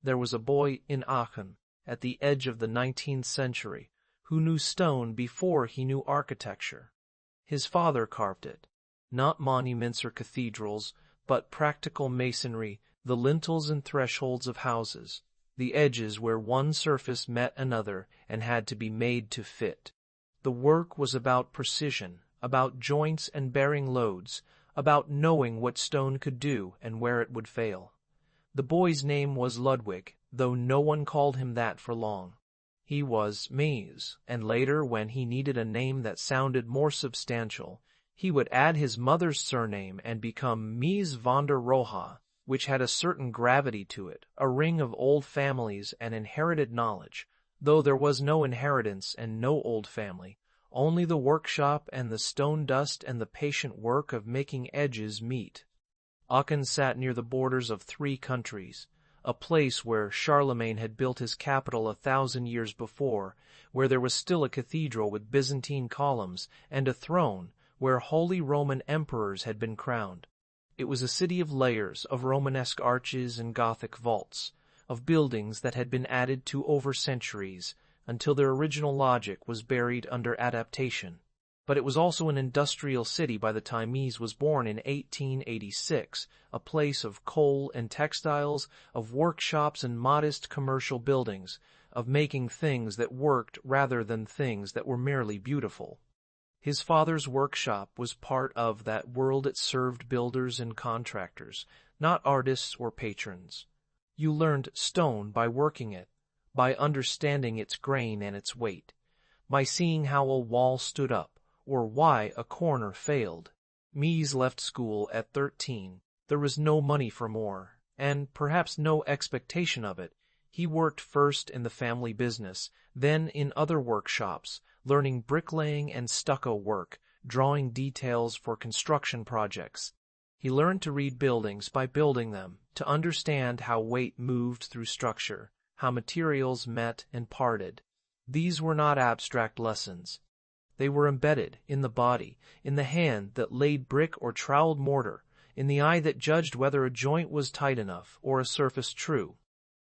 There was a boy in Aachen, at the edge of the 19th century, who knew stone before he knew architecture. His father carved it. Not monuments or cathedrals, but practical masonry, the lintels and thresholds of houses, the edges where one surface met another and had to be made to fit. The work was about precision, about joints and bearing loads, about knowing what stone could do and where it would fail. The boy's name was Ludwig, though no one called him that for long. He was Mies, and later, when he needed a name that sounded more substantial, he would add his mother's surname and become Mies van der Rohe, which had a certain gravity to it, a ring of old families and inherited knowledge, though there was no inheritance and no old family, only the workshop and the stone dust and the patient work of making edges meet. Aachen sat near the borders of 3 countries, a place where Charlemagne had built his capital 1,000 years before, where there was still a cathedral with Byzantine columns and a throne where Holy Roman emperors had been crowned. It was a city of layers, of Romanesque arches and Gothic vaults, of buildings that had been added to over centuries, until their original logic was buried under adaptation. But it was also an industrial city by the time Mies was born in 1886, a place of coal and textiles, of workshops and modest commercial buildings, of making things that worked rather than things that were merely beautiful. His father's workshop was part of that world. It served builders and contractors, not artists or patrons. You learned stone by working it, by understanding its grain and its weight, by seeing how a wall stood up, or why a corner failed. Mies left school at 13. There was no money for more, and perhaps no expectation of it. He worked first in the family business, then in other workshops, learning bricklaying and stucco work, drawing details for construction projects. He learned to read buildings by building them, to understand how weight moved through structure, how materials met and parted. These were not abstract lessons. They were embedded in the body, in the hand that laid brick or troweled mortar, in the eye that judged whether a joint was tight enough or a surface true.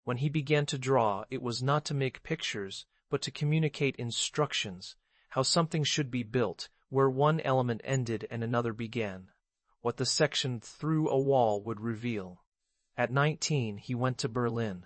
When he began to draw, it was not to make pictures, but to communicate instructions, how something should be built, where one element ended and another began, what the section through a wall would reveal. At 19, he went to Berlin.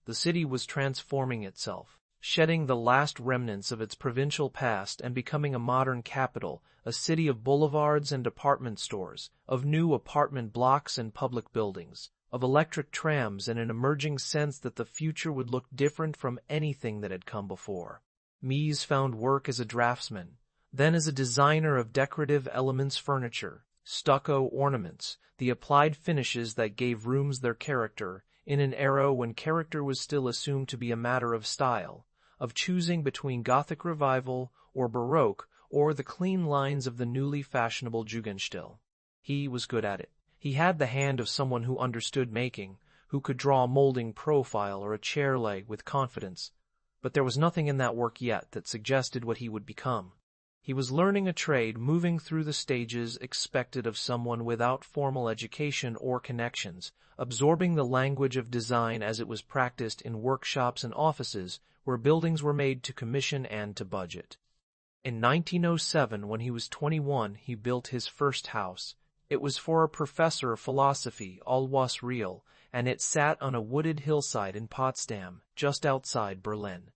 The city was transforming itself, shedding the last remnants of its provincial past and becoming a modern capital, a city of boulevards and department stores, of new apartment blocks and public buildings, of electric trams and an emerging sense that the future would look different from anything that had come before. Mies found work as a draftsman, then as a designer of decorative elements, furniture, stucco ornaments, the applied finishes that gave rooms their character, in an era when character was still assumed to be a matter of style, of choosing between Gothic revival or Baroque or the clean lines of the newly fashionable Jugendstil. He was good at it. He had the hand of someone who understood making, who could draw a molding profile or a chair leg with confidence. But there was nothing in that work yet that suggested what he would become. He was learning a trade, moving through the stages expected of someone without formal education or connections, absorbing the language of design as it was practiced in workshops and offices where buildings were made to commission and to budget. In 1907, when he was 21, he built his first house. It was for a professor of philosophy, Alois Riel, and it sat on a wooded hillside in Potsdam, just outside Berlin.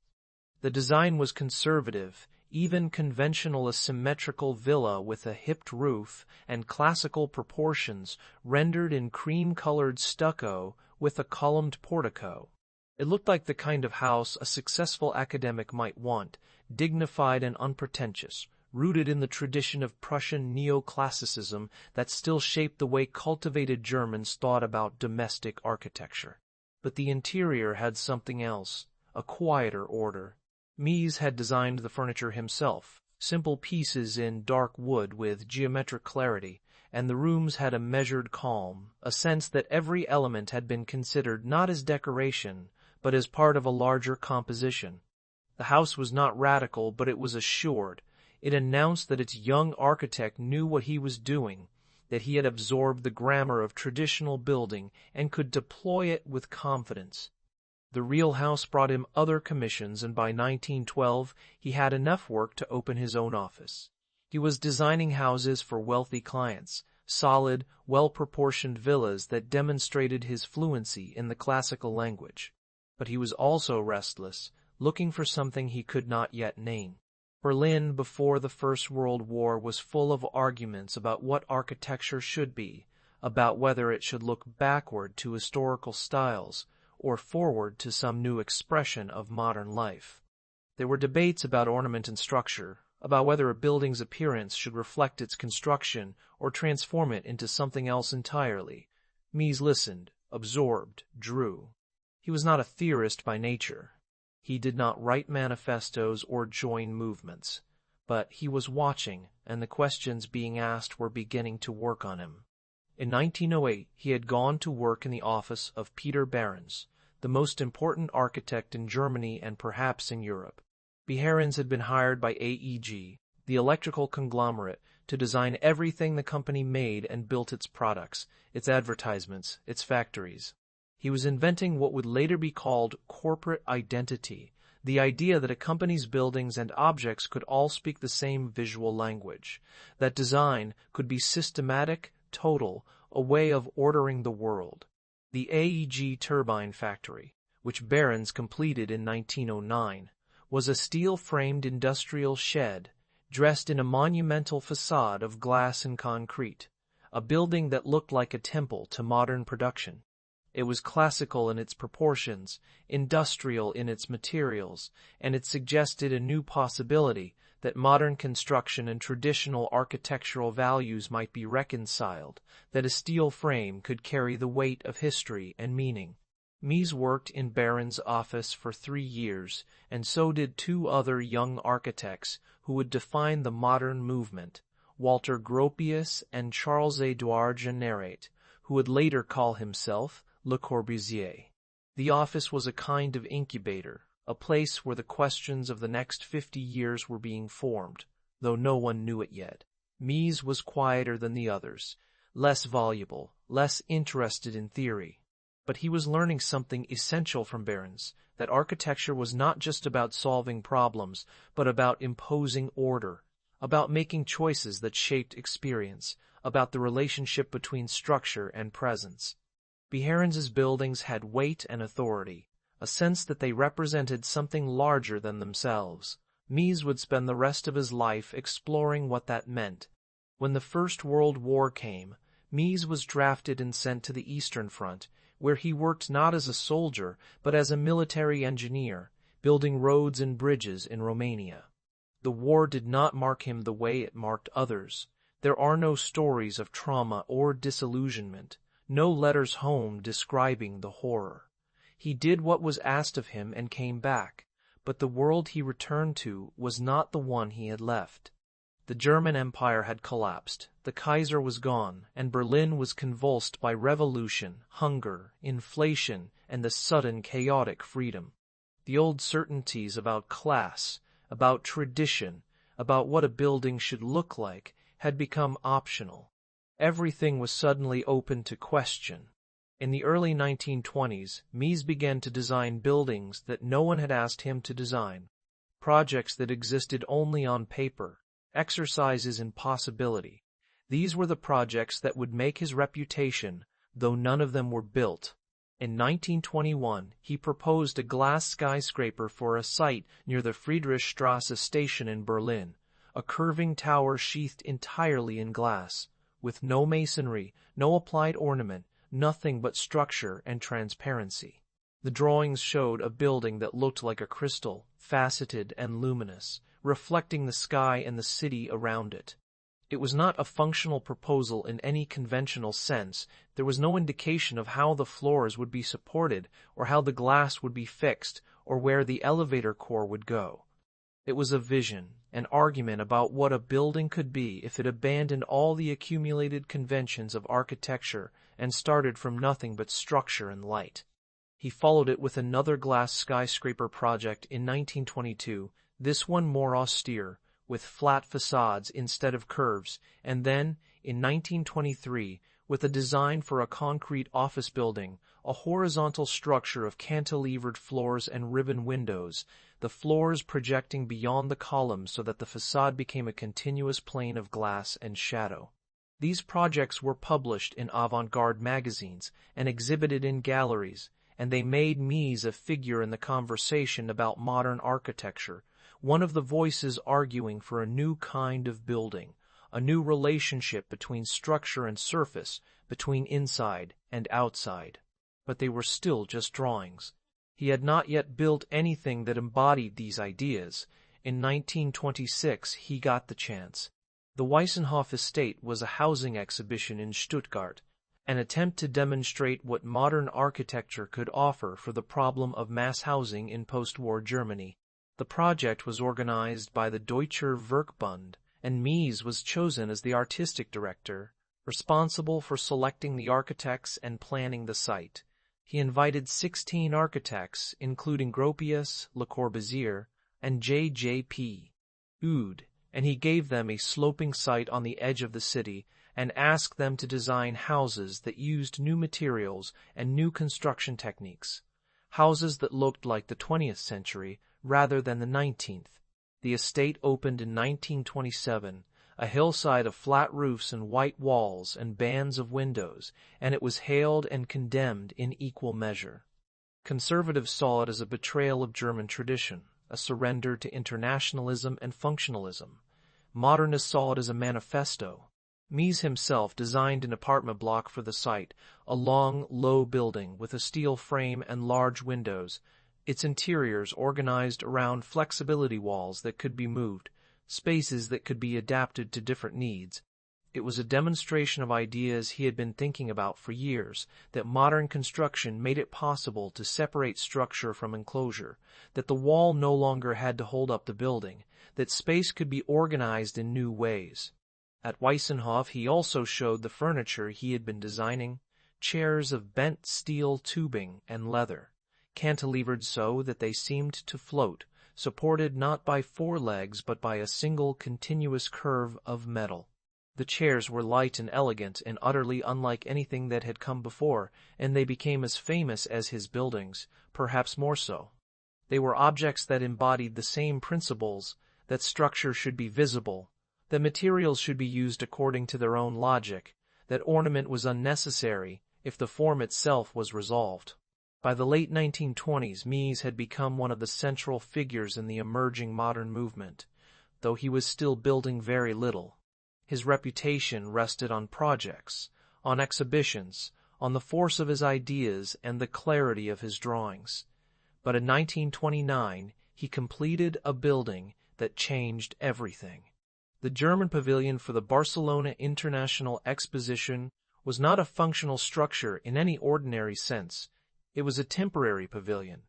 The design was conservative, even conventional, a symmetrical villa with a hipped roof and classical proportions, rendered in cream-colored stucco with a columned portico. It looked like the kind of house a successful academic might want, dignified and unpretentious, rooted in the tradition of Prussian neoclassicism that still shaped the way cultivated Germans thought about domestic architecture. But the interior had something else, a quieter order. Mies had designed the furniture himself, simple pieces in dark wood with geometric clarity, and the rooms had a measured calm, a sense that every element had been considered not as decoration, but as part of a larger composition. The house was not radical, but it was assured. It announced that its young architect knew what he was doing, that he had absorbed the grammar of traditional building and could deploy it with confidence. The real house brought him other commissions, and by 1912 he had enough work to open his own office. He was designing houses for wealthy clients, solid, well-proportioned villas that demonstrated his fluency in the classical language. But he was also restless, looking for something he could not yet name. Berlin before the First World War was full of arguments about what architecture should be, about whether it should look backward to historical styles or forward to some new expression of modern life. There were debates about ornament and structure, about whether a building's appearance should reflect its construction or transform it into something else entirely. Mies listened, absorbed, drew. He was not a theorist by nature. He did not write manifestos or join movements, but he was watching, and the questions being asked were beginning to work on him. In 1908, he had gone to work in the office of Peter Behrens, the most important architect in Germany and perhaps in Europe. Behrens had been hired by AEG, the electrical conglomerate, to design everything the company made and built its products, its advertisements, its factories. He was inventing what would later be called corporate identity, the idea that a company's buildings and objects could all speak the same visual language, that design could be systematic, total, a way of ordering the world. The AEG turbine factory, which Behrens completed in 1909, was a steel-framed industrial shed dressed in a monumental facade of glass and concrete, a building that looked like a temple to modern production. It was classical in its proportions, industrial in its materials, and it suggested a new possibility that modern construction and traditional architectural values might be reconciled, that a steel frame could carry the weight of history and meaning. Mies worked in Behrens' office for 3 years, and so did 2 other young architects who would define the modern movement, Walter Gropius and Charles-Édouard Générat, who would later call himself Le Corbusier. The office was a kind of incubator, a place where the questions of the next 50 years were being formed, though no one knew it yet. Mies was quieter than the others, less voluble, less interested in theory. But he was learning something essential from Behrens, that architecture was not just about solving problems, but about imposing order, about making choices that shaped experience, about the relationship between structure and presence. Behrens's buildings had weight and authority, a sense that they represented something larger than themselves. Mies would spend the rest of his life exploring what that meant. When the First World War came, Mies was drafted and sent to the Eastern Front, where he worked not as a soldier, but as a military engineer, building roads and bridges in Romania. The war did not mark him the way it marked others. There are no stories of trauma or disillusionment, no letters home describing the horror. He did what was asked of him and came back, but the world he returned to was not the one he had left. The German Empire had collapsed, the Kaiser was gone, and Berlin was convulsed by revolution, hunger, inflation, and the sudden chaotic freedom. The old certainties about class, about tradition, about what a building should look like, had become optional. Everything was suddenly open to question. In the early 1920s, Mies began to design buildings that no one had asked him to design, projects that existed only on paper, exercises in possibility. These were the projects that would make his reputation, though none of them were built. In 1921, he proposed a glass skyscraper for a site near the Friedrichstrasse station in Berlin, a curving tower sheathed entirely in glass, with no masonry, no applied ornament, nothing but structure and transparency. The drawings showed a building that looked like a crystal, faceted and luminous, reflecting the sky and the city around it. It was not a functional proposal in any conventional sense. There was no indication of how the floors would be supported, or how the glass would be fixed, or where the elevator core would go. It was a vision, an argument about what a building could be if it abandoned all the accumulated conventions of architecture and started from nothing but structure and light. He followed it with another glass skyscraper project in 1922, this one more austere, with flat facades instead of curves, and then, in 1923, with a design for a concrete office building, a horizontal structure of cantilevered floors and ribbon windows, the floors projecting beyond the columns so that the facade became a continuous plane of glass and shadow. These projects were published in avant-garde magazines and exhibited in galleries, and they made Mies a figure in the conversation about modern architecture, one of the voices arguing for a new kind of building, a new relationship between structure and surface, between inside and outside. But they were still just drawings. He had not yet built anything that embodied these ideas. In 1926 he got the chance. The Weissenhof estate was a housing exhibition in Stuttgart, an attempt to demonstrate what modern architecture could offer for the problem of mass housing in post-war Germany. The project was organized by the Deutscher Werkbund, and Mies was chosen as the artistic director, responsible for selecting the architects and planning the site. He invited 16 architects, including Gropius, Le Corbusier, and J.J.P. Eudes, and he gave them a sloping site on the edge of the city and asked them to design houses that used new materials and new construction techniques, houses that looked like the 20th century rather than the 19th. The estate opened in 1927, a hillside of flat roofs and white walls and bands of windows, and it was hailed and condemned in equal measure. Conservatives saw it as a betrayal of German tradition, a surrender to internationalism and functionalism. Modernists saw it as a manifesto. Mies himself designed an apartment block for the site, a long, low building with a steel frame and large windows, its interiors organized around flexibility walls that could be moved, spaces that could be adapted to different needs. It was a demonstration of ideas he had been thinking about for years, that modern construction made it possible to separate structure from enclosure, that the wall no longer had to hold up the building, that space could be organized in new ways. At Weissenhof he also showed the furniture he had been designing, chairs of bent steel tubing and leather, cantilevered so that they seemed to float, supported not by four legs but by a single continuous curve of metal. The chairs were light and elegant and utterly unlike anything that had come before, and they became as famous as his buildings, perhaps more so. They were objects that embodied the same principles, that structure should be visible, that materials should be used according to their own logic, that ornament was unnecessary if the form itself was resolved. By the late 1920s, Mies had become one of the central figures in the emerging modern movement, though he was still building very little. His reputation rested on projects, on exhibitions, on the force of his ideas and the clarity of his drawings. But in 1929, he completed a building that changed everything. The German pavilion for the Barcelona International Exposition was not a functional structure in any ordinary sense. It was a temporary pavilion,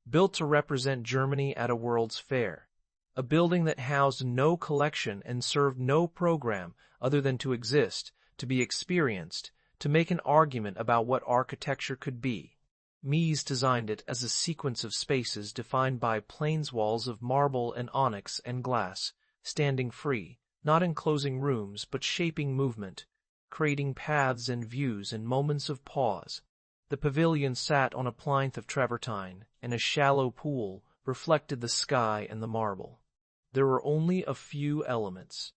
built to represent Germany at a World's Fair, a building that housed no collection and served no program other than to exist, to be experienced, to make an argument about what architecture could be. Mies designed it as a sequence of spaces defined by plains walls of marble and onyx and glass, standing free, not enclosing rooms but shaping movement, creating paths and views and moments of pause. The pavilion sat on a plinth of travertine, and a shallow pool reflected the sky and the marble. There were only a few elements.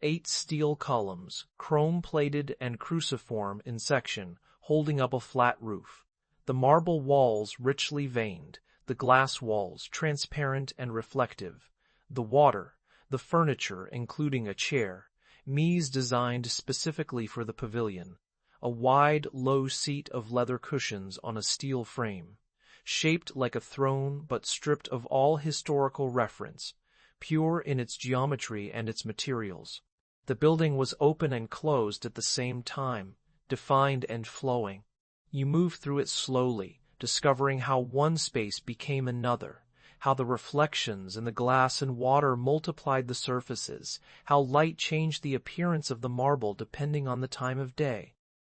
8 steel columns, chrome-plated and cruciform in section, holding up a flat roof. The marble walls richly veined, the glass walls transparent and reflective. The water, the furniture including a chair, Mies designed specifically for the pavilion. A wide, low seat of leather cushions on a steel frame, shaped like a throne but stripped of all historical reference, pure in its geometry and its materials. The building was open and closed at the same time, defined and flowing. You moved through it slowly, discovering how one space became another, how the reflections in the glass and water multiplied the surfaces, how light changed the appearance of the marble depending on the time of day.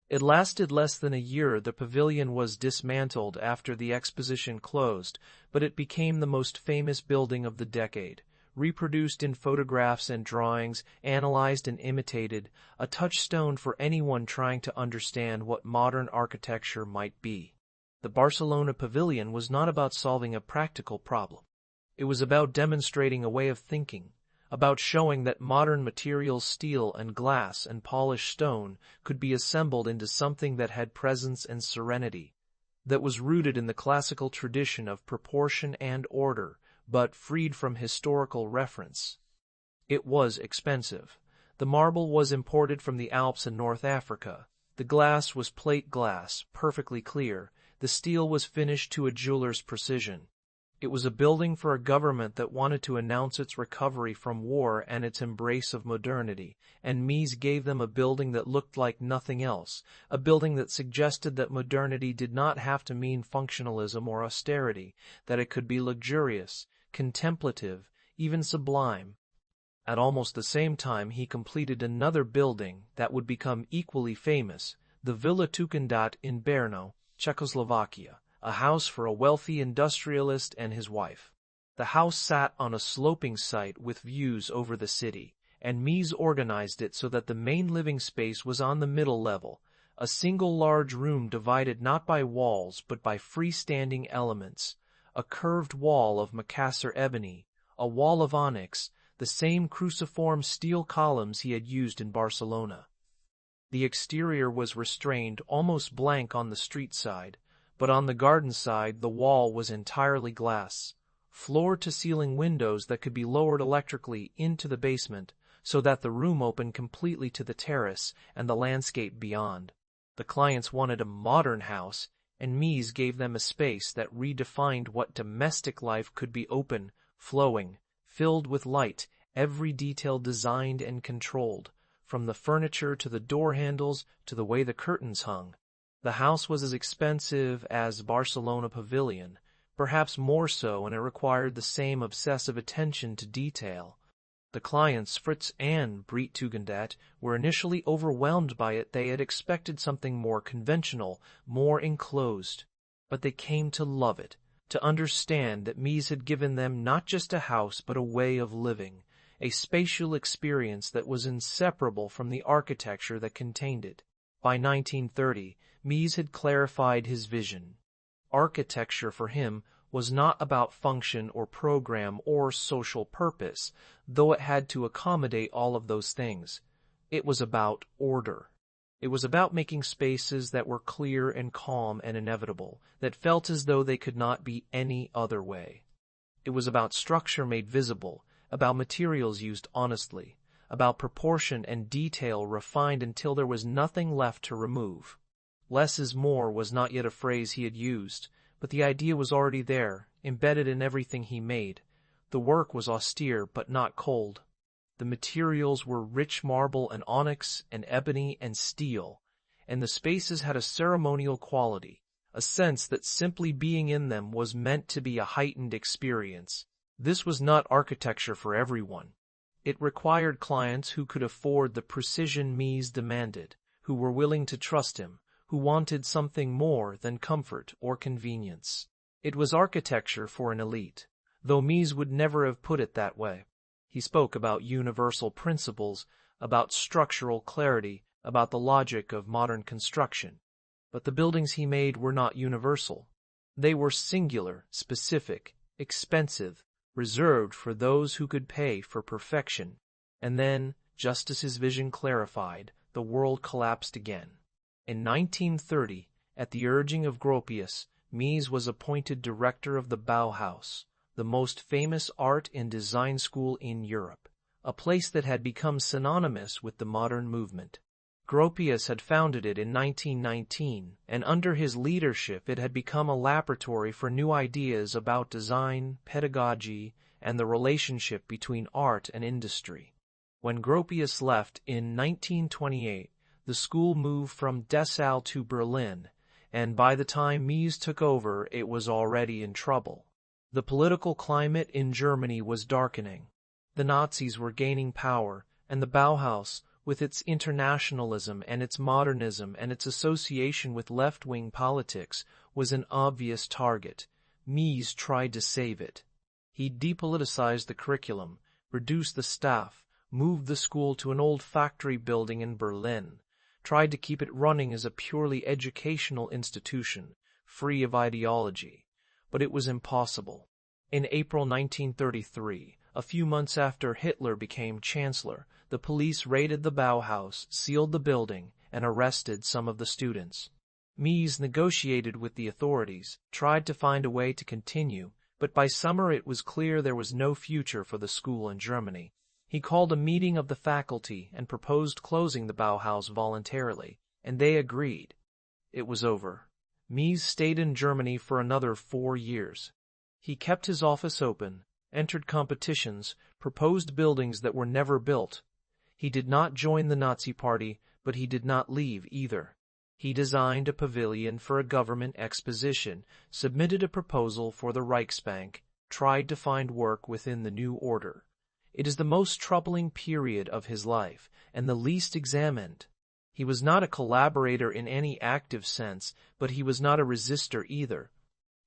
It lasted less than a year. The pavilion was dismantled after the exposition closed, but it became the most famous building of the decade, reproduced in photographs and drawings, analyzed and imitated, a touchstone for anyone trying to understand what modern architecture might be. The Barcelona Pavilion was not about solving a practical problem. It was about demonstrating a way of thinking, about showing that modern materials, steel and glass and polished stone, could be assembled into something that had presence and serenity, that was rooted in the classical tradition of proportion and order, but freed from historical reference. It was expensive. The marble was imported from the Alps in North Africa. The glass was plate glass, perfectly clear. The steel was finished to a jeweler's precision. It was a building for a government that wanted to announce its recovery from war and its embrace of modernity, and Mies gave them a building that looked like nothing else, a building that suggested that modernity did not have to mean functionalism or austerity, that it could be luxurious, contemplative, even sublime. At almost the same time he completed another building that would become equally famous, the Villa Tugendhat in Brno, Czechoslovakia, a house for a wealthy industrialist and his wife. The house sat on a sloping site with views over the city, and Mies organized it so that the main living space was on the middle level, a single large room divided not by walls but by freestanding elements, a curved wall of Macassar ebony, a wall of onyx, the same cruciform steel columns he had used in Barcelona. The exterior was restrained, almost blank on the street side, but on the garden side the wall was entirely glass, floor-to-ceiling windows that could be lowered electrically into the basement, so that the room opened completely to the terrace and the landscape beyond. The clients wanted a modern house, and Mies gave them a space that redefined what domestic life could be: open, flowing, filled with light, every detail designed and controlled, from the furniture to the door handles to the way the curtains hung. The house was as expensive as Barcelona Pavilion, perhaps more so, and it required the same obsessive attention to detail. The clients, Fritz and Briet Tugendhat, were initially overwhelmed by it. They had expected something more conventional, more enclosed. But they came to love it, to understand that Mies had given them not just a house but a way of living, a spatial experience that was inseparable from the architecture that contained it. By 1930, Mies had clarified his vision. Architecture for him was not about function or program or social purpose, though it had to accommodate all of those things. It was about order. It was about making spaces that were clear and calm and inevitable, that felt as though they could not be any other way. It was about structure made visible, about materials used honestly, about proportion and detail refined until there was nothing left to remove. Less is more was not yet a phrase he had used, but the idea was already there, embedded in everything he made. The work was austere but not cold. The materials were rich marble and onyx and ebony and steel, and the spaces had a ceremonial quality, a sense that simply being in them was meant to be a heightened experience. This was not architecture for everyone. It required clients who could afford the precision Mies demanded, who were willing to trust him, who wanted something more than comfort or convenience. It was architecture for an elite, though Mies would never have put it that way. He spoke about universal principles, about structural clarity, about the logic of modern construction. But the buildings he made were not universal. They were singular, specific, expensive, reserved for those who could pay for perfection. And then, just as his vision clarified, the world collapsed again. In 1930, at the urging of Gropius, Mies was appointed director of the Bauhaus, the most famous art and design school in Europe, a place that had become synonymous with the modern movement. Gropius had founded it in 1919, and under his leadership it had become a laboratory for new ideas about design, pedagogy, and the relationship between art and industry. When Gropius left in 1928, the school moved from Dessau to Berlin, and by the time Mies took over, it was already in trouble. The political climate in Germany was darkening. The Nazis were gaining power, and the Bauhaus, with its internationalism and its modernism and its association with left-wing politics, was an obvious target. Mies tried to save it. He depoliticized the curriculum, reduced the staff, moved the school to an old factory building in Berlin, tried to keep it running as a purely educational institution, free of ideology. But it was impossible. In April 1933, a few months after Hitler became chancellor, the police raided the Bauhaus, sealed the building, and arrested some of the students. Mies negotiated with the authorities, tried to find a way to continue, but by summer it was clear there was no future for the school in Germany. He called a meeting of the faculty and proposed closing the Bauhaus voluntarily, and they agreed. It was over. Mies stayed in Germany for another 4 years. He kept his office open, entered competitions, proposed buildings that were never built. He did not join the Nazi Party, but he did not leave either. He designed a pavilion for a government exposition, submitted a proposal for the Reichsbank, tried to find work within the new order. It is the most troubling period of his life, and the least examined. He was not a collaborator in any active sense, but he was not a resistor either.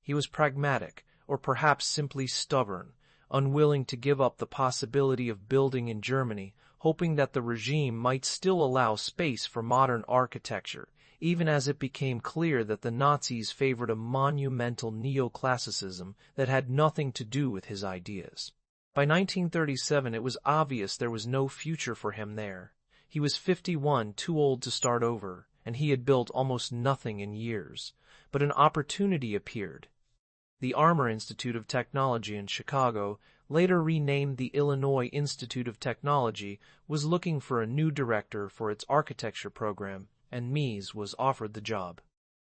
He was pragmatic, or perhaps simply stubborn, unwilling to give up the possibility of building in Germany, hoping that the regime might still allow space for modern architecture, even as it became clear that the Nazis favored a monumental neoclassicism that had nothing to do with his ideas. By 1937 it was obvious there was no future for him there. He was 51, too old to start over, and he had built almost nothing in years. But an opportunity appeared. The Armour Institute of Technology in Chicago, later renamed the Illinois Institute of Technology, was looking for a new director for its architecture program, and Mies was offered the job.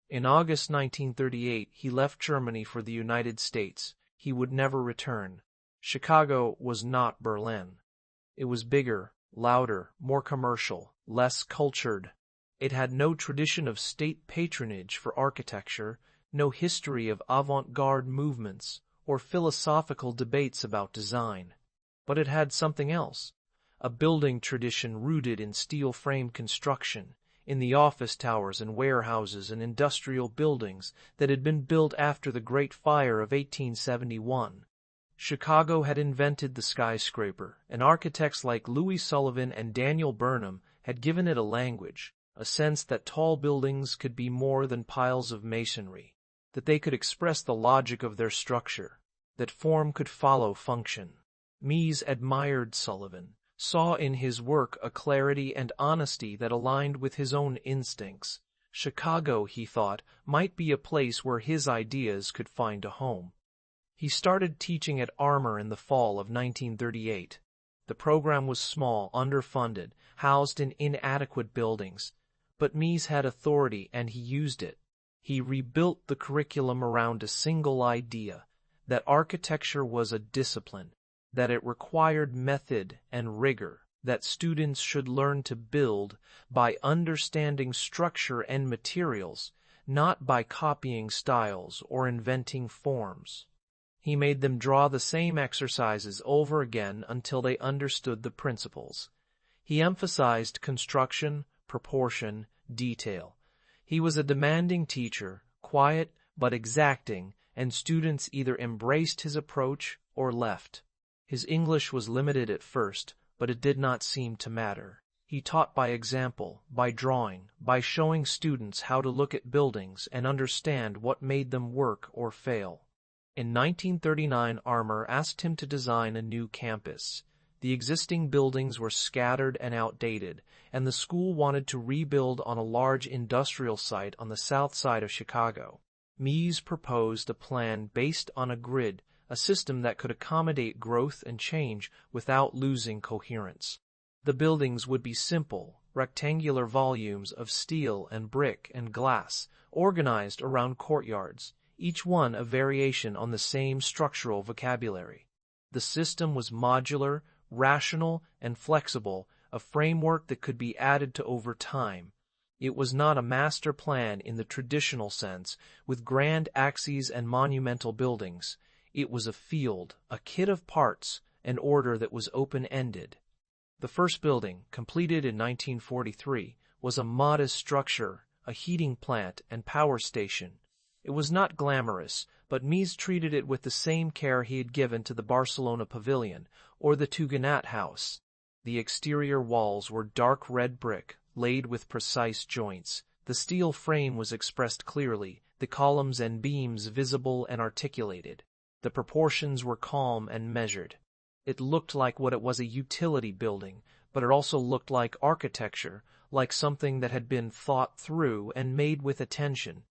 In August 1938, he left Germany for the United States. He would never return. Chicago was not Berlin. It was bigger, louder, more commercial, less cultured. It had no tradition of state patronage for architecture, no history of avant-garde movements, or philosophical debates about design. But it had something else, a building tradition rooted in steel-frame construction, in the office towers and warehouses and industrial buildings that had been built after the Great Fire of 1871. Chicago had invented the skyscraper, and architects like Louis Sullivan and Daniel Burnham had given it a language, a sense that tall buildings could be more than piles of masonry, that they could express the logic of their structure, that form could follow function. Mies admired Sullivan, saw in his work a clarity and honesty that aligned with his own instincts. Chicago, he thought, might be a place where his ideas could find a home. He started teaching at Armour in the fall of 1938. The program was small, underfunded, housed in inadequate buildings. But Mies had authority and he used it. He rebuilt the curriculum around a single idea, that architecture was a discipline, that it required method and rigor, that students should learn to build by understanding structure and materials, not by copying styles or inventing forms. He made them draw the same exercises over again until they understood the principles. He emphasized construction, proportion, detail. He was a demanding teacher, quiet but exacting, and students either embraced his approach or left. His English was limited at first, but it did not seem to matter. He taught by example, by drawing, by showing students how to look at buildings and understand what made them work or fail. In 1939, Armour asked him to design a new campus. The existing buildings were scattered and outdated, and the school wanted to rebuild on a large industrial site on the south side of Chicago. Mies proposed a plan based on a grid, a system that could accommodate growth and change without losing coherence. The buildings would be simple, rectangular volumes of steel and brick and glass, organized around courtyards, each one a variation on the same structural vocabulary. The system was modular, rational, and flexible, a framework that could be added to over time. It was not a master plan in the traditional sense, with grand axes and monumental buildings. It was a field, a kit of parts, an order that was open-ended. The first building, completed in 1943, was a modest structure, a heating plant and power station. It was not glamorous, but Mies treated it with the same care he had given to the Barcelona Pavilion or the Tugendhat house. The exterior walls were dark red brick, laid with precise joints. The steel frame was expressed clearly, the columns and beams visible and articulated. The proportions were calm and measured. It looked like what it was, a utility building, but it also looked like architecture, like something that had been thought through and made with attention.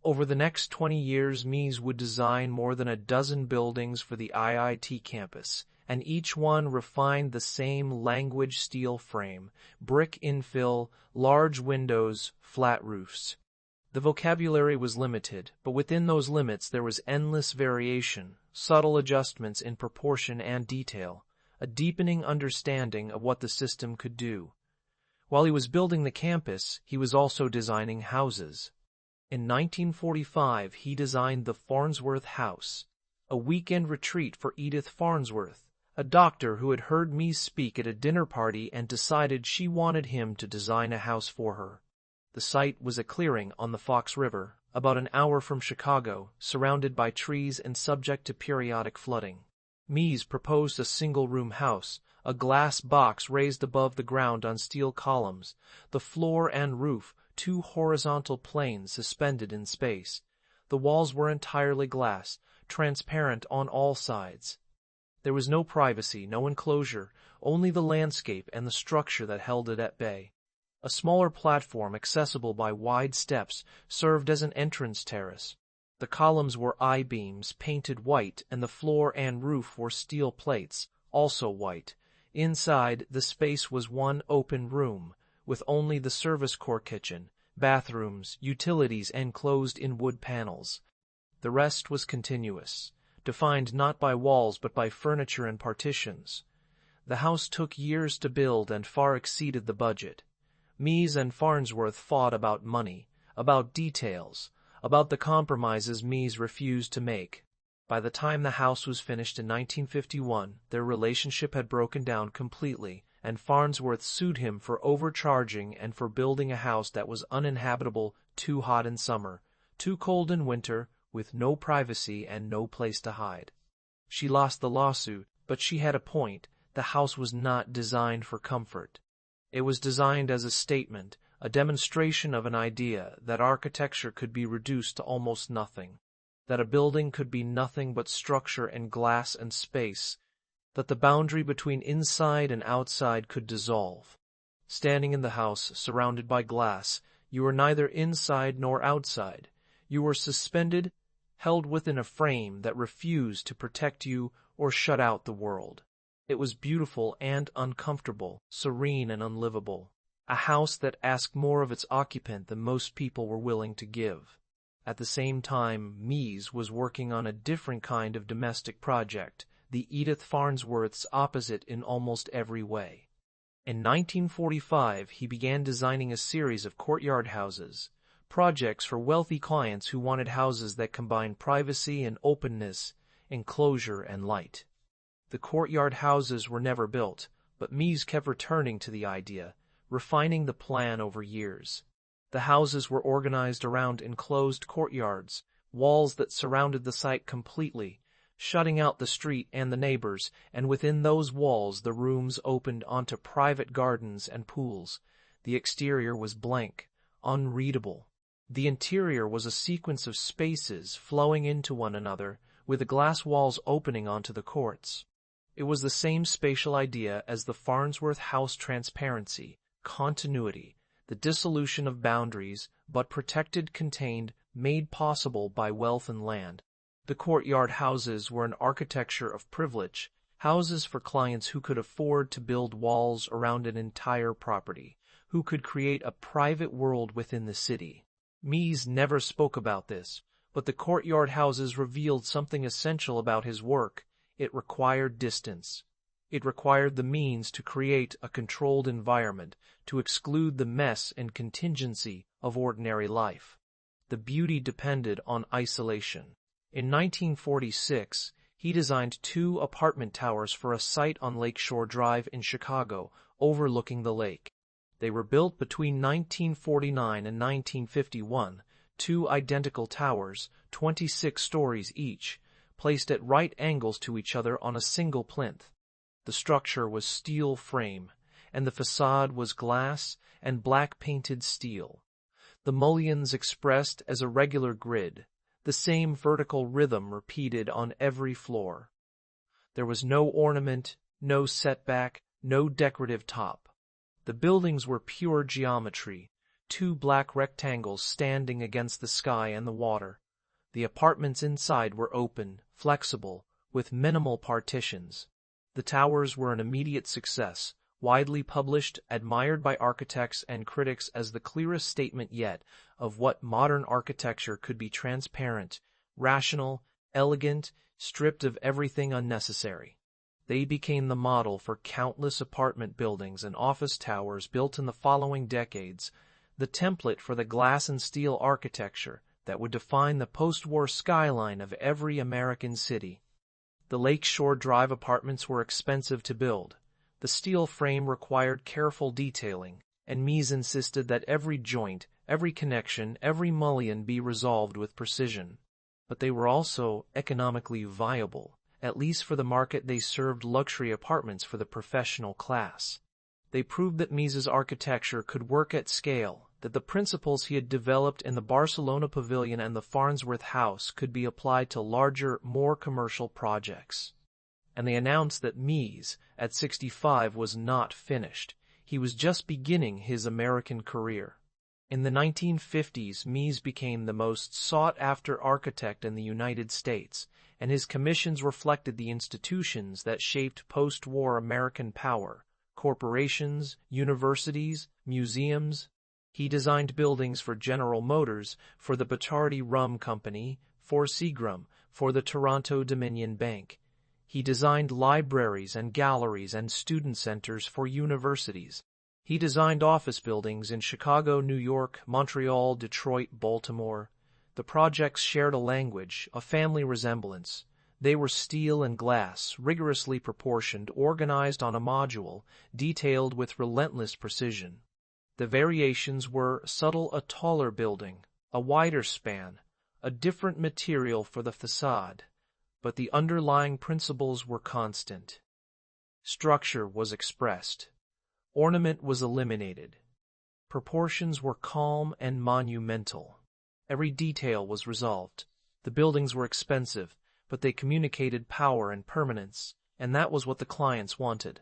Over the next 20 years, Mies would design more than a dozen buildings for the IIT campus, and each one refined the same language: steel frame, brick infill, large windows, flat roofs. The vocabulary was limited, but within those limits there was endless variation, subtle adjustments in proportion and detail, a deepening understanding of what the system could do. While he was building the campus, he was also designing houses. In 1945, he designed the Farnsworth House, a weekend retreat for Edith Farnsworth, a doctor who had heard Mies speak at a dinner party and decided she wanted him to design a house for her. The site was a clearing on the Fox River, about an hour from Chicago, surrounded by trees and subject to periodic flooding. Mies proposed a single-room house, a glass box raised above the ground on steel columns, the floor and roof, two horizontal planes suspended in space. The walls were entirely glass, transparent on all sides. There was no privacy, no enclosure, only the landscape and the structure that held it at bay. A smaller platform, accessible by wide steps, served as an entrance terrace. The columns were I-beams, painted white, and the floor and roof were steel plates, also white. Inside, the space was one open room, with only the service core kitchen, bathrooms, utilities enclosed in wood panels. The rest was continuous, defined not by walls but by furniture and partitions. The house took years to build and far exceeded the budget. Mies and Farnsworth fought about money, about details, about the compromises Mies refused to make. By the time the house was finished in 1951, their relationship had broken down completely, and Farnsworth sued him for overcharging and for building a house that was uninhabitable, too hot in summer, too cold in winter, with no privacy and no place to hide. She lost the lawsuit, but she had a point. The house was not designed for comfort. It was designed as a statement, a demonstration of an idea that architecture could be reduced to almost nothing, that a building could be nothing but structure and glass and space, that the boundary between inside and outside could dissolve. Standing in the house, surrounded by glass, you were neither inside nor outside. You were suspended, held within a frame that refused to protect you or shut out the world. It was beautiful and uncomfortable, serene and unlivable, a house that asked more of its occupant than most people were willing to give. At the same time, Mies was working on a different kind of domestic project, the Edith Farnsworth's opposite in almost every way. In 1945, he began designing a series of courtyard houses, projects for wealthy clients who wanted houses that combined privacy and openness, enclosure and light. The courtyard houses were never built, but Mies kept returning to the idea, refining the plan over years. The houses were organized around enclosed courtyards, walls that surrounded the site completely, shutting out the street and the neighbors, and within those walls the rooms opened onto private gardens and pools. The exterior was blank, unreadable. The interior was a sequence of spaces flowing into one another, with the glass walls opening onto the courts. It was the same spatial idea as the Farnsworth house: transparency, continuity, the dissolution of boundaries, but protected, contained, made possible by wealth and land. The courtyard houses were an architecture of privilege, houses for clients who could afford to build walls around an entire property, who could create a private world within the city. Mies never spoke about this, but the courtyard houses revealed something essential about his work. It required distance. It required the means to create a controlled environment, to exclude the mess and contingency of ordinary life. The beauty depended on isolation. In 1946, he designed 2 apartment towers for a site on Lakeshore Drive in Chicago, overlooking the lake. They were built between 1949 and 1951, two identical towers, 26 stories each, placed at right angles to each other on a single plinth. The structure was steel frame, and the facade was glass and black-painted steel. The mullions expressed as a regular grid, the same vertical rhythm repeated on every floor. There was no ornament, no setback, no decorative top. The buildings were pure geometry, two black rectangles standing against the sky and the water. The apartments inside were open, flexible, with minimal partitions. The towers were an immediate success, widely published, admired by architects and critics as the clearest statement yet of what modern architecture could be: transparent, rational, elegant, stripped of everything unnecessary. They became the model for countless apartment buildings and office towers built in the following decades, the template for the glass and steel architecture that would define the post-war skyline of every American city. The Lakeshore Drive apartments were expensive to build. The steel frame required careful detailing, and Mies insisted that every joint, every connection, every mullion be resolved with precision. But they were also economically viable, at least for the market. They served luxury apartments for the professional class. They proved that Mies's architecture could work at scale, that the principles he had developed in the Barcelona Pavilion and the Farnsworth House could be applied to larger, more commercial projects. And they announced that Mies, at 65, was not finished. He was just beginning his American career. In the 1950s, Mies became the most sought-after architect in the United States, and his commissions reflected the institutions that shaped post-war American power: corporations, universities, museums. He designed buildings for General Motors, for the Bacardi Rum Company, for Seagram, for the Toronto Dominion Bank. He designed libraries and galleries and student centers for universities. He designed office buildings in Chicago, New York, Montreal, Detroit, Baltimore. The projects shared a language, a family resemblance. They were steel and glass, rigorously proportioned, organized on a module, detailed with relentless precision. The variations were subtle: a taller building, a wider span, a different material for the facade. But the underlying principles were constant. Structure was expressed. Ornament was eliminated. Proportions were calm and monumental. Every detail was resolved. The buildings were expensive, but they communicated power and permanence, and that was what the clients wanted.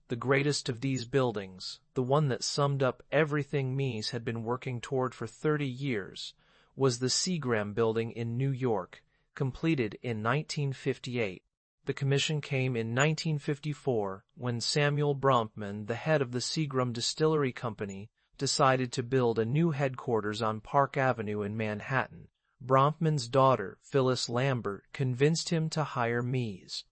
The greatest of these buildings, the one that summed up everything Mies had been working toward for 30 years, was the Seagram Building in New York, completed in 1958. The commission came in 1954 when Samuel Bronfman, the head of the Seagram Distillery Company, decided to build a new headquarters on Park Avenue in Manhattan. Bronfman's daughter, Phyllis Lambert, convinced him to hire Mies.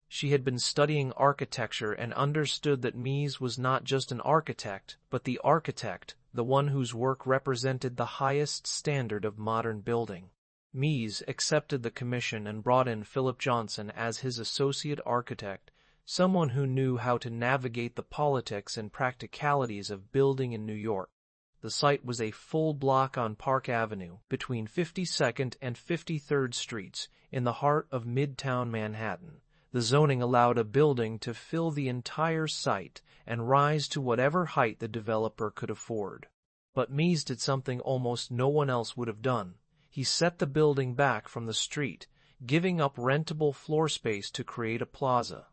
She had been studying architecture and understood that Mies was not just an architect, but the architect, the one whose work represented the highest standard of modern building. Mies accepted the commission and brought in Philip Johnson as his associate architect, someone who knew how to navigate the politics and practicalities of building in New York. The site was a full block on Park Avenue, between 52nd and 53rd Streets, in the heart of Midtown Manhattan. The zoning allowed a building to fill the entire site and rise to whatever height the developer could afford. But Mies did something almost no one else would have done. He set the building back from the street, giving up rentable floor space to create a plaza.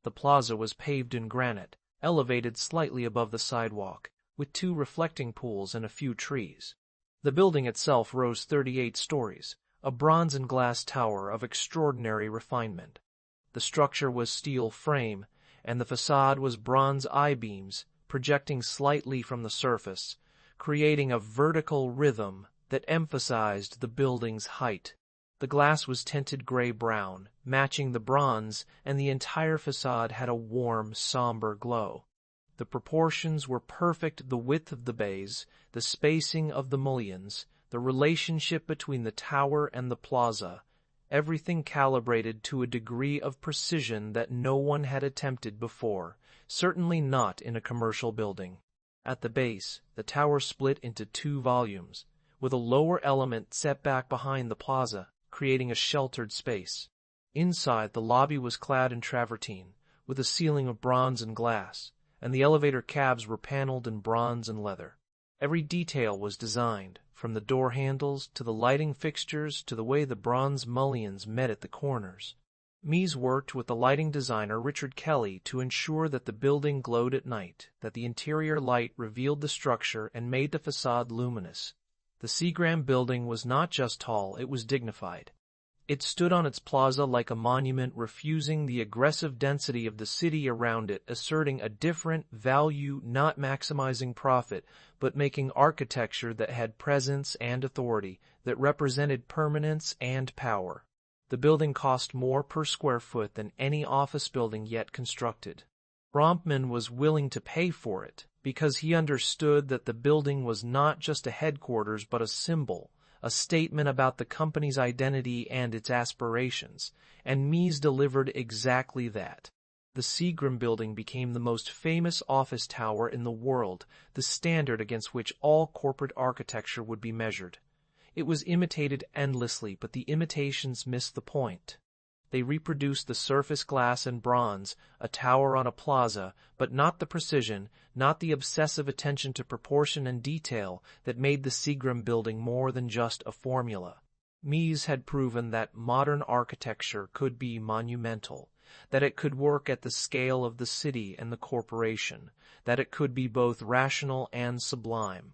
The plaza was paved in granite, elevated slightly above the sidewalk, with 2 reflecting pools and a few trees. The building itself rose 38 stories, a bronze and glass tower of extraordinary refinement. The structure was steel frame, and the facade was bronze I-beams projecting slightly from the surface, creating a vertical rhythm that emphasized the building's height. The glass was tinted gray-brown, matching the bronze, and the entire facade had a warm, somber glow. The proportions were perfect: the width of the bays, the spacing of the mullions, the relationship between the tower and the plaza, everything calibrated to a degree of precision that no one had attempted before, certainly not in a commercial building. At the base, the tower split into 2 volumes, with a lower element set back behind the plaza, creating a sheltered space. Inside, the lobby was clad in travertine, with a ceiling of bronze and glass, and the elevator cabs were paneled in bronze and leather. Every detail was designed, from the door handles to the lighting fixtures to the way the bronze mullions met at the corners. Mies worked with the lighting designer Richard Kelly to ensure that the building glowed at night, that the interior light revealed the structure and made the facade luminous. The Seagram building was not just tall, it was dignified. It stood on its plaza like a monument, refusing the aggressive density of the city around it, asserting a different value, not maximizing profit, but making architecture that had presence and authority, that represented permanence and power. The building cost more per square foot than any office building yet constructed. Bronfman was willing to pay for it, because he understood that the building was not just a headquarters but a symbol, a statement about the company's identity and its aspirations, and Mies delivered exactly that. The Seagram building became the most famous office tower in the world, the standard against which all corporate architecture would be measured. It was imitated endlessly, but the imitations missed the point. They reproduced the surface glass and bronze, a tower on a plaza, but not the precision, not the obsessive attention to proportion and detail that made the Seagram building more than just a formula. Mies had proven that modern architecture could be monumental, that it could work at the scale of the city and the corporation, that it could be both rational and sublime.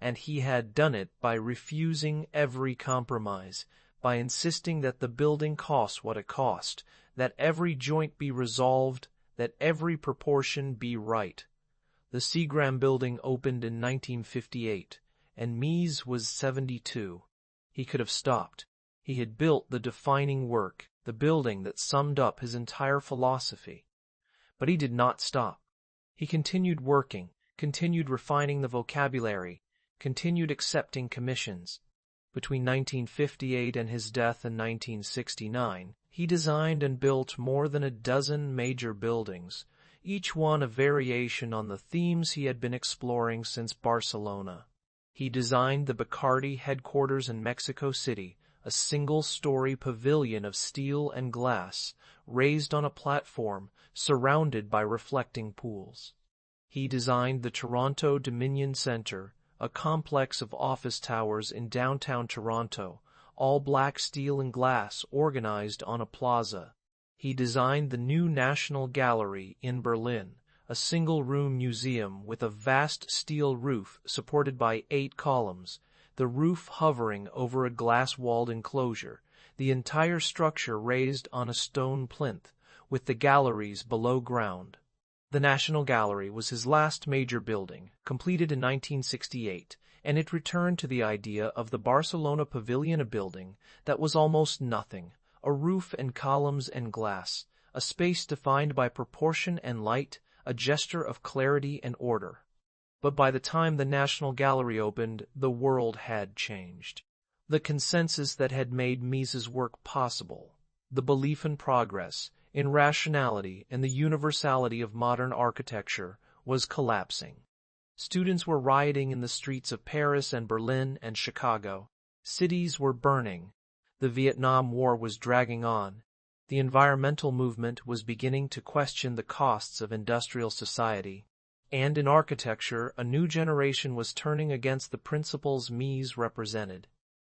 And he had done it by refusing every compromise, by insisting that the building cost what it cost, that every joint be resolved, that every proportion be right. The Seagram building opened in 1958, and Mies was 72. He could have stopped. He had built the defining work, the building that summed up his entire philosophy. But he did not stop. He continued working, continued refining the vocabulary, continued accepting commissions. Between 1958 and his death in 1969, he designed and built more than a dozen major buildings, each one a variation on the themes he had been exploring since Barcelona. He designed the Bacardi headquarters in Mexico City, a single-story pavilion of steel and glass, raised on a platform, surrounded by reflecting pools. He designed the Toronto Dominion Centre, a complex of office towers in downtown Toronto, all black steel and glass organized on a plaza. He designed the new National Gallery in Berlin, a single-room museum with a vast steel roof supported by 8 columns, the roof hovering over a glass-walled enclosure, the entire structure raised on a stone plinth, with the galleries below ground. The National Gallery was his last major building, completed in 1968, and it returned to the idea of the Barcelona Pavilion, a building that was almost nothing, a roof and columns and glass, a space defined by proportion and light, a gesture of clarity and order. But by the time the National Gallery opened, the world had changed. The consensus that had made Mies's work possible, the belief in progress, in rationality and the universality of modern architecture, was collapsing. Students were rioting in the streets of Paris and Berlin and Chicago. Cities were burning. The Vietnam War was dragging on. The environmental movement was beginning to question the costs of industrial society. And in architecture, a new generation was turning against the principles Mies represented.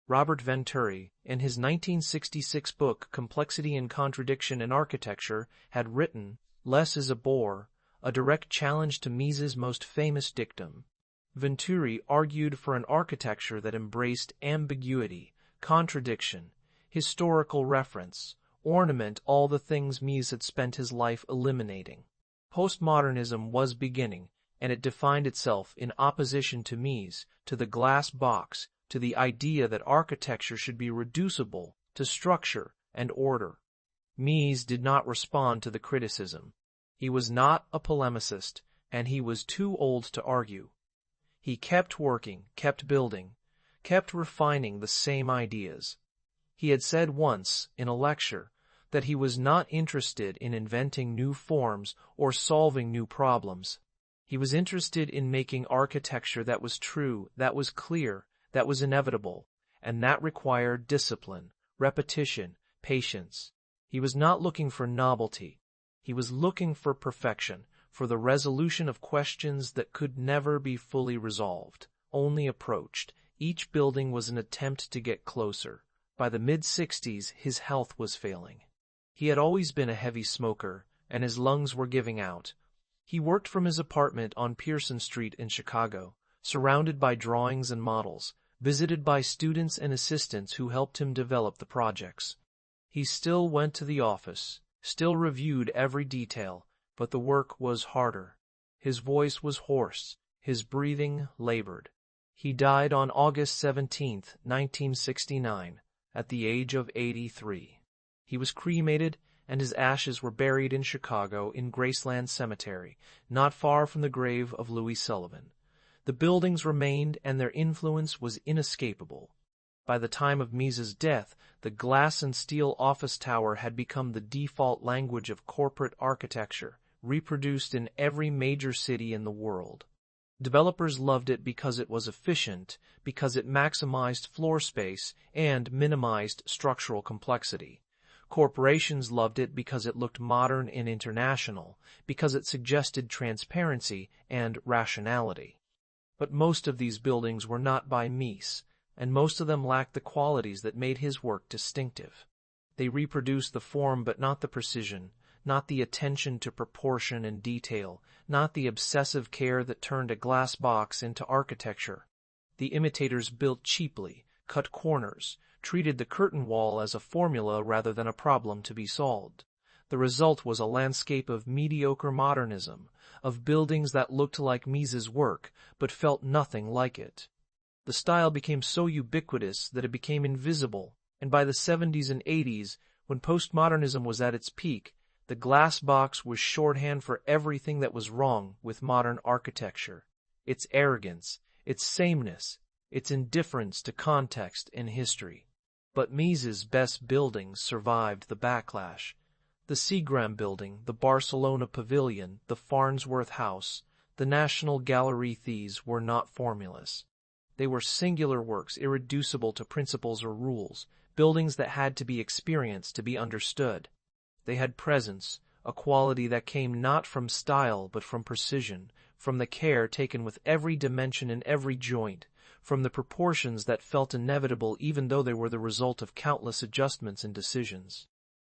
Robert Venturi, in his 1966 book Complexity and Contradiction in Architecture, had written, "Less is a bore," a direct challenge to Mies's most famous dictum. Venturi argued for an architecture that embraced ambiguity, contradiction, historical reference, ornament, all the things Mies had spent his life eliminating. Postmodernism was beginning, and it defined itself in opposition to Mies, to the glass box, to the idea that architecture should be reducible to structure and order. Mies did not respond to the criticism. He was not a polemicist, and he was too old to argue. He kept working, kept building, kept refining the same ideas. He had said once, in a lecture, that he was not interested in inventing new forms or solving new problems. He was interested in making architecture that was true, that was clear, That was inevitable, and that required discipline, repetition, patience. He was not looking for novelty. He was looking for perfection, for the resolution of questions that could never be fully resolved, only approached. Each building was an attempt to get closer. By the mid-60s, his health was failing. He had always been a heavy smoker, and his lungs were giving out. He worked from his apartment on Pearson Street in Chicago, surrounded by drawings and models, visited by students and assistants who helped him develop the projects. He still went to the office, still reviewed every detail, but the work was harder. His voice was hoarse, his breathing labored. He died on August 17, 1969, at the age of 83. He was cremated, and his ashes were buried in Chicago in Graceland Cemetery, not far from the grave of Louis Sullivan. The buildings remained, and their influence was inescapable. By the time of Mies's death, the glass and steel office tower had become the default language of corporate architecture, reproduced in every major city in the world. Developers loved it because it was efficient, because it maximized floor space and minimized structural complexity. Corporations loved it because it looked modern and international, because it suggested transparency and rationality. But most of these buildings were not by Mies, and most of them lacked the qualities that made his work distinctive. They reproduced the form but not the precision, not the attention to proportion and detail, not the obsessive care that turned a glass box into architecture. The imitators built cheaply, cut corners, treated the curtain wall as a formula rather than a problem to be solved. The result was a landscape of mediocre modernism, of buildings that looked like Mies's work, but felt nothing like it. The style became so ubiquitous that it became invisible, and by the 70s and 80s, when postmodernism was at its peak, the glass box was shorthand for everything that was wrong with modern architecture. Its arrogance, its sameness, its indifference to context and history. But Mies's best buildings survived the backlash. The Seagram Building, the Barcelona Pavilion, the Farnsworth House, the National Gallery. These were not formulas. They were singular works, irreducible to principles or rules, buildings that had to be experienced to be understood. They had presence, a quality that came not from style but from precision, from the care taken with every dimension and every joint, from the proportions that felt inevitable even though they were the result of countless adjustments and decisions.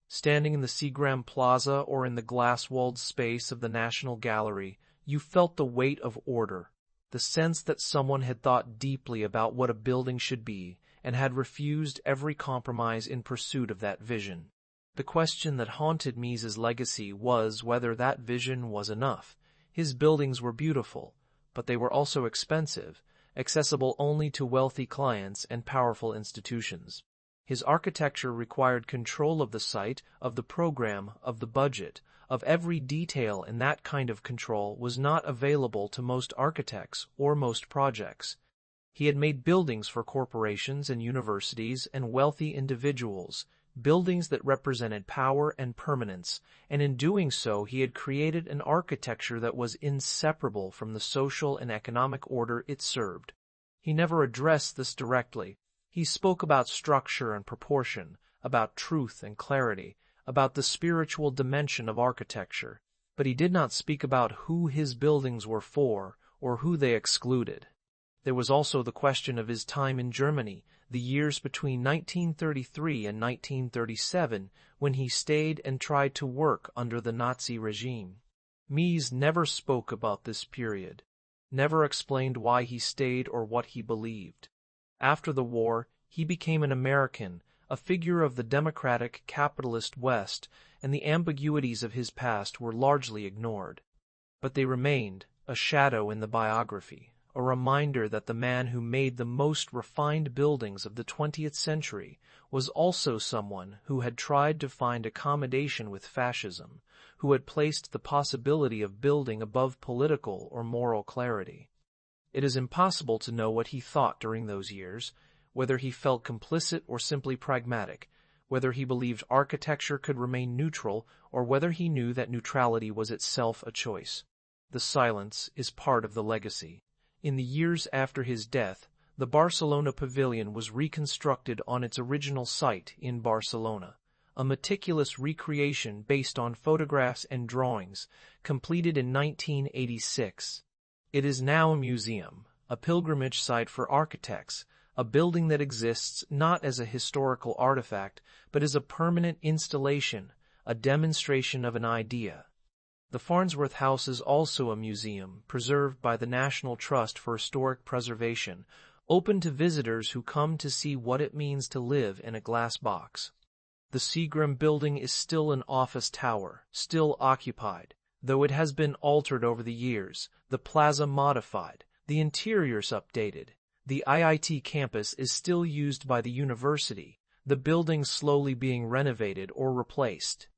Standing in the Seagram Plaza or in the glass-walled space of the National Gallery, you felt the weight of order, the sense that someone had thought deeply about what a building should be and had refused every compromise in pursuit of that vision. The question that haunted Mies's legacy was whether that vision was enough. His buildings were beautiful, but they were also expensive, accessible only to wealthy clients and powerful institutions. His architecture required control of the site, of the program, of the budget, of every detail, and that kind of control was not available to most architects or most projects. He had made buildings for corporations and universities and wealthy individuals, buildings that represented power and permanence, and in doing so he had created an architecture that was inseparable from the social and economic order it served. He never addressed this directly. He spoke about structure and proportion, about truth and clarity, about the spiritual dimension of architecture, but he did not speak about who his buildings were for or who they excluded. There was also the question of his time in Germany, the years between 1933 and 1937, when he stayed and tried to work under the Nazi regime. Mies never spoke about this period, never explained why he stayed or what he believed. After the war, he became an American, a figure of the democratic capitalist West, and the ambiguities of his past were largely ignored. But they remained, a shadow in the biography, a reminder that the man who made the most refined buildings of the 20th century was also someone who had tried to find accommodation with fascism, who had placed the possibility of building above political or moral clarity. It is impossible to know what he thought during those years, whether he felt complicit or simply pragmatic, whether he believed architecture could remain neutral or whether he knew that neutrality was itself a choice. The silence is part of the legacy. In the years after his death, The Barcelona Pavilion was reconstructed on its original site in Barcelona, a meticulous recreation based on photographs and drawings, completed in 1986. It is now a museum, a pilgrimage site for architects, a building that exists not as a historical artifact, but as a permanent installation, a demonstration of an idea. The Farnsworth House is also a museum, preserved by the National Trust for Historic Preservation, open to visitors who come to see what it means to live in a glass box. The Seagram building is still an office tower, still occupied, though it has been altered over the years, the plaza modified, the interiors updated. The IIT campus is still used by the university, the building slowly being renovated or replaced.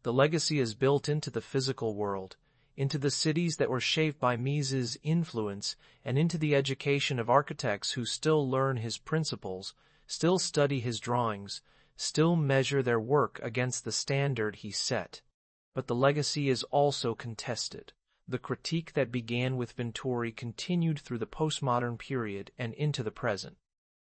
The legacy is built into the physical world, into the cities that were shaped by Mies's influence, and into the education of architects who still learn his principles, still study his drawings, still measure their work against the standard he set. But the legacy is also contested. The critique that began with Venturi continued through the postmodern period and into the present.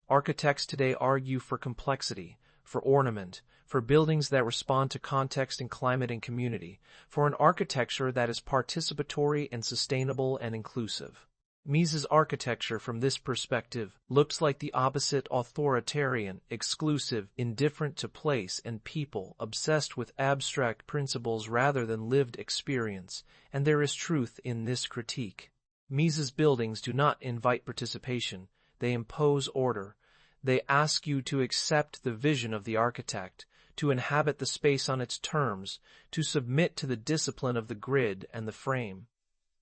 Architects today argue for complexity, for ornament, for buildings that respond to context and climate and community, for an architecture that is participatory and sustainable and inclusive. Mies's architecture from this perspective looks like the opposite: authoritarian, exclusive, indifferent to place and people, obsessed with abstract principles rather than lived experience, and there is truth in this critique. Mies's buildings do not invite participation, they impose order. They ask you to accept the vision of the architect, to inhabit the space on its terms, to submit to the discipline of the grid and the frame.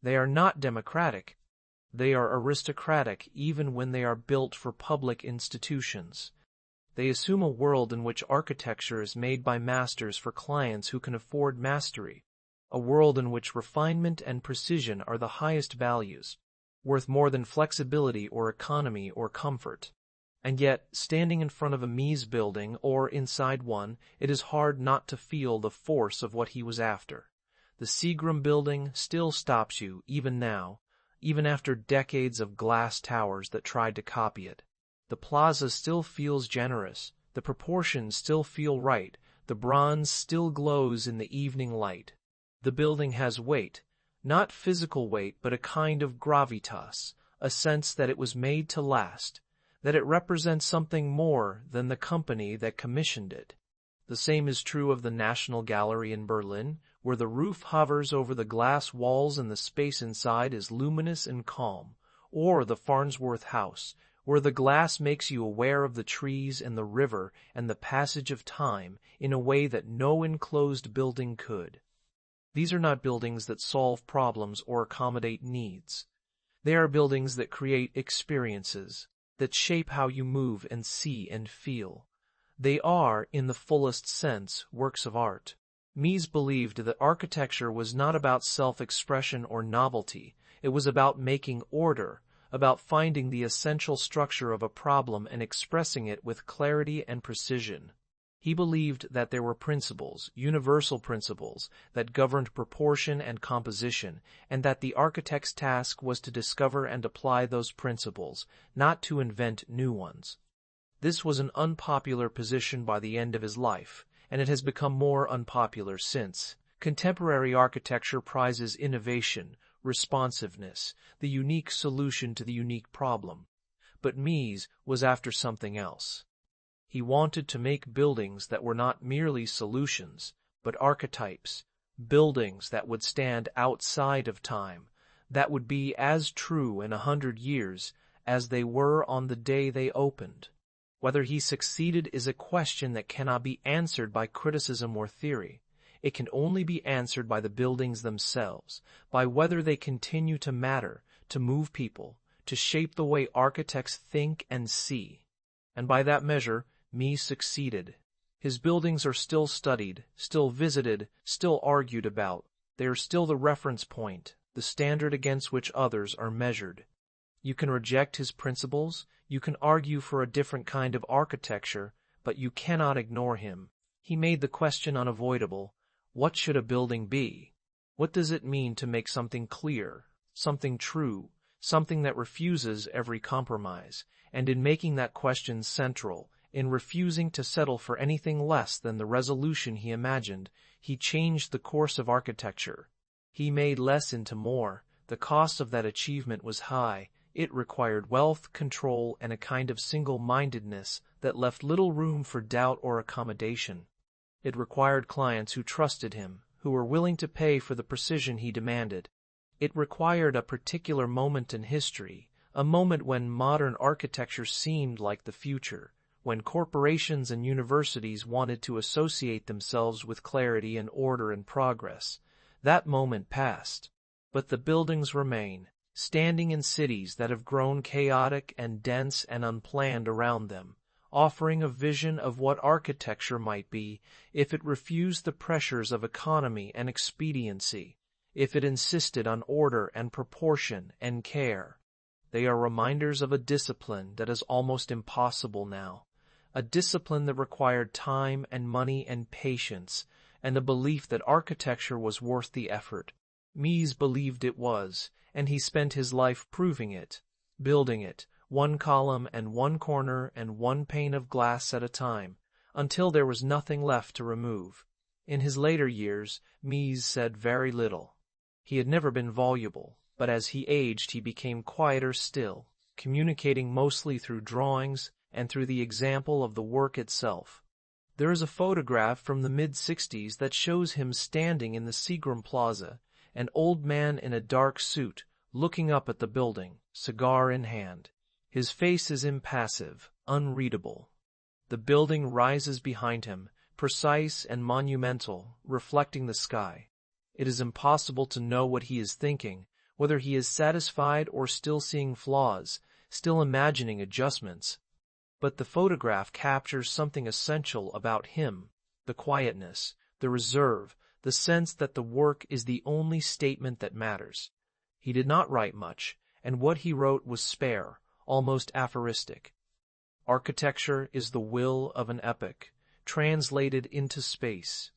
They are not democratic. They are aristocratic even when they are built for public institutions. They assume a world in which architecture is made by masters for clients who can afford mastery, a world in which refinement and precision are the highest values, worth more than flexibility or economy or comfort. And yet, standing in front of a Mies building or inside one, it is hard not to feel the force of what he was after. The Seagram building still stops you, even now, even after decades of glass towers that tried to copy it. The plaza still feels generous, the proportions still feel right, the bronze still glows in the evening light. The building has weight, not physical weight but a kind of gravitas, a sense that it was made to last, that it represents something more than the company that commissioned it. The same is true of the National Gallery in Berlin, where the roof hovers over the glass walls and the space inside is luminous and calm, or the Farnsworth House, where the glass makes you aware of the trees and the river and the passage of time in a way that no enclosed building could. These are not buildings that solve problems or accommodate needs. They are buildings that create experiences, that shape how you move and see and feel. They are, in the fullest sense, works of art. Mies believed that architecture was not about self-expression or novelty. It was about making order, about finding the essential structure of a problem and expressing it with clarity and precision. He believed that there were principles, universal principles, that governed proportion and composition, and that the architect's task was to discover and apply those principles, not to invent new ones. This was an unpopular position by the end of his life, and it has become more unpopular since. Contemporary architecture prizes innovation, responsiveness, the unique solution to the unique problem. But Mies was after something else. He wanted to make buildings that were not merely solutions, but archetypes, buildings that would stand outside of time, that would be as true in 100 years as they were on the day they opened. Whether he succeeded is a question that cannot be answered by criticism or theory. It can only be answered by the buildings themselves, by whether they continue to matter, to move people, to shape the way architects think and see. And by that measure, Mies succeeded. His buildings are still studied, still visited, still argued about. They are still the reference point, the standard against which others are measured. You can reject his principles, you can argue for a different kind of architecture, but you cannot ignore him. He made the question unavoidable: what should a building be? What does it mean to make something clear, something true, something that refuses every compromise, and in making that question central, in refusing to settle for anything less than the resolution he imagined, he changed the course of architecture. He made less into more. The cost of that achievement was high. It required wealth, control, and a kind of single-mindedness that left little room for doubt or accommodation. It required clients who trusted him, who were willing to pay for the precision he demanded. It required a particular moment in history, a moment when modern architecture seemed like the future, when corporations and universities wanted to associate themselves with clarity and order and progress. That moment passed, but the buildings remain, standing in cities that have grown chaotic and dense and unplanned around them, offering a vision of what architecture might be if it refused the pressures of economy and expediency, if it insisted on order and proportion and care. They are reminders of a discipline that is almost impossible now, a discipline that required time and money and patience, and a belief that architecture was worth the effort. Mies believed it was, and he spent his life proving it, building it, one column and one corner and one pane of glass at a time, until there was nothing left to remove. In his later years, Mies said very little. He had never been voluble, but as he aged he became quieter still, communicating mostly through drawings and through the example of the work itself. There is a photograph from the mid-60s that shows him standing in the Seagram Plaza, an old man in a dark suit, looking up at the building, cigar in hand. His face is impassive, unreadable. The building rises behind him, precise and monumental, reflecting the sky. It is impossible to know what he is thinking, whether he is satisfied or still seeing flaws, still imagining adjustments. But the photograph captures something essential about him, the quietness, the reserve, the sense that the work is the only statement that matters. He did not write much, and what he wrote was spare, almost aphoristic. Architecture is the will of an epoch, translated into space.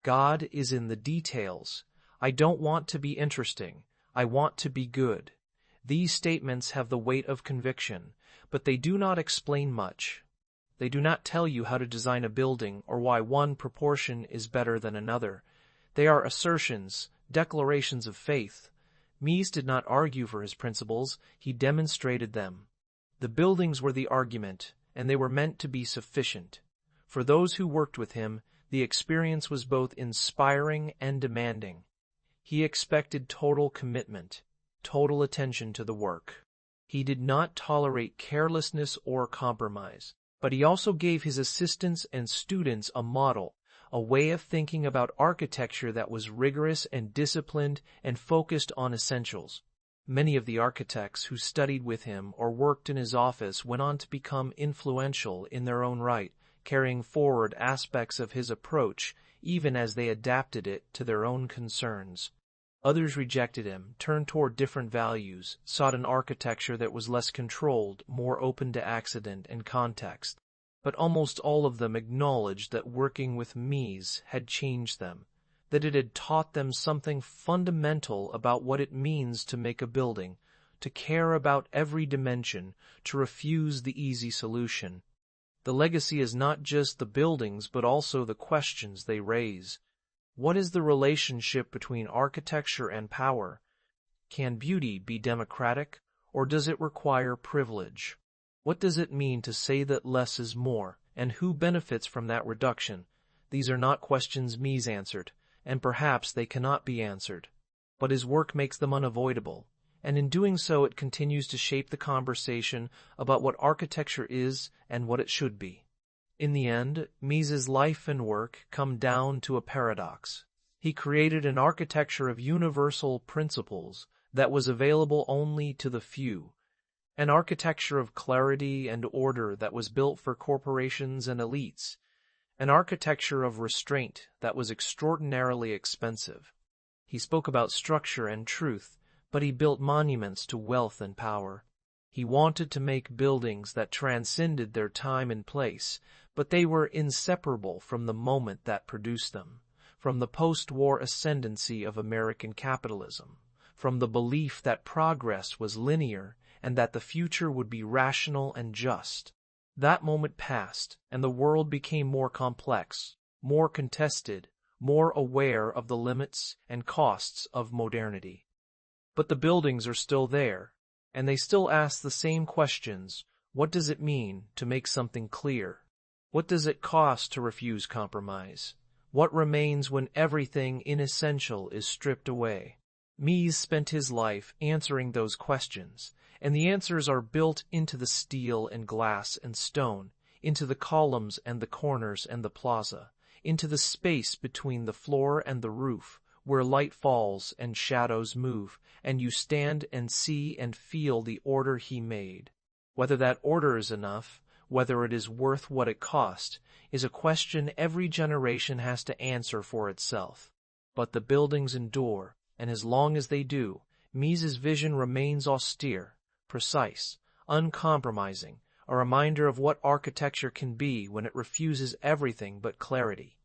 God is in the details. I don't want to be interesting. I want to be good. These statements have the weight of conviction, but they do not explain much. They do not tell you how to design a building or why one proportion is better than another. They are assertions, declarations of faith. Mies did not argue for his principles, he demonstrated them. The buildings were the argument, and they were meant to be sufficient. For those who worked with him, the experience was both inspiring and demanding. He expected total commitment, total attention to the work. He did not tolerate carelessness or compromise, but he also gave his assistants and students a model, a way of thinking about architecture that was rigorous and disciplined and focused on essentials. Many of the architects who studied with him or worked in his office went on to become influential in their own right, carrying forward aspects of his approach, even as they adapted it to their own concerns. Others rejected him, turned toward different values, sought an architecture that was less controlled, more open to accident and context. But almost all of them acknowledged that working with Mies had changed them, that it had taught them something fundamental about what it means to make a building, to care about every dimension, to refuse the easy solution. The legacy is not just the buildings, but also the questions they raise. What is the relationship between architecture and power? Can beauty be democratic, or does it require privilege? What does it mean to say that less is more, and who benefits from that reduction? These are not questions Mies answered, and perhaps they cannot be answered. But his work makes them unavoidable, and in doing so it continues to shape the conversation about what architecture is and what it should be. In the end, Mies's life and work come down to a paradox. He created an architecture of universal principles that was available only to the few, an architecture of clarity and order that was built for corporations and elites, an architecture of restraint that was extraordinarily expensive. He spoke about structure and truth, but he built monuments to wealth and power. He wanted to make buildings that transcended their time and place, but they were inseparable from the moment that produced them, from the post-war ascendancy of American capitalism, from the belief that progress was linear and that the future would be rational and just. That moment passed, and the world became more complex, more contested, more aware of the limits and costs of modernity. But the buildings are still there, and they still ask the same questions. What does it mean to make something clear? What does it cost to refuse compromise? What remains when everything inessential is stripped away? Mies spent his life answering those questions, and the answers are built into the steel and glass and stone, into the columns and the corners and the plaza, into the space between the floor and the roof, where light falls and shadows move, and you stand and see and feel the order he made. Whether that order is enough, whether it is worth what it cost, is a question every generation has to answer for itself. But the buildings endure, and as long as they do, Mies's vision remains austere, precise, uncompromising, a reminder of what architecture can be when it refuses everything but clarity.